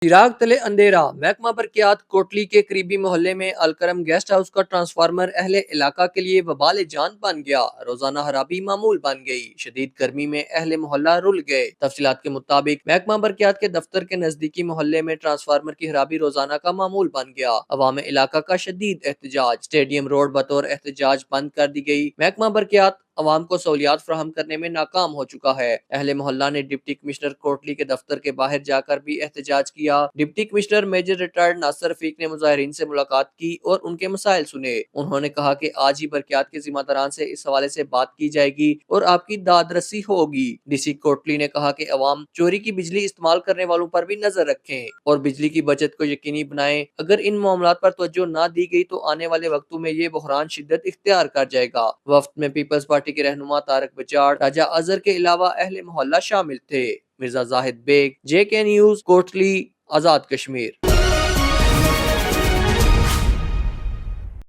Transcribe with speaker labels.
Speaker 1: चिराग तले अंधेरा। महकमा बरकियात कोटली के करीबी मोहल्ले में अलकरम गेस्ट हाउस का ट्रांसफार्मर अहले इलाका के लिए वबाल जान बन गया। रोजाना खराबी मामूल बन गई। शदीद गर्मी में अहले मोहल्ला रुल गए। तफसीलात के मुताबिक महकमा बरकियात के दफ्तर के नजदीकी मोहल्ले में ट्रांसफार्मर की खराबी रोजाना का मामूल बन गया। अवाम इलाका का शदीद एहतजाज। स्टेडियम रोड बतौर एहतजाज बंद कर दी गई। महकमा बरकियात अवाम को सहूलियात फराहम करने में नाकाम हो चुका है। अहले मोहल्ला ने डिप्टी कमिश्नर कोटली के दफ्तर के बाहर जाकर भी एहतजाज किया। Deputy commissioner major retired Nasir Rafiq ने मुजाहिरीन से मुलाकात की और उनके मसाइल सुने। उन्होंने कहा कि आज ही बरकियात के जिम्मेदारान से इस हवाले से बात की जाएगी और आपकी दादरसी होगी। डीसी कोटली ने कहा कि अवाम चोरी की बिजली इस्तेमाल करने वालों पर भी नजर रखें और बिजली की बचत को यकीनी बनाएं। अगर इन मामलात पर तवज्जो ना दी गई तो आने वाले वक्तों में ये बहरान शिद्दत इख्तियार कर जाएगा। वफ्द में पीपल्स पार्टी के रहनुमा तारक बजाड़, राजा अजहर के अलावा अहले मोहल्ला शामिल थे। Mirza Zahid Baig, JK news, Kotli, Azad Kashmir.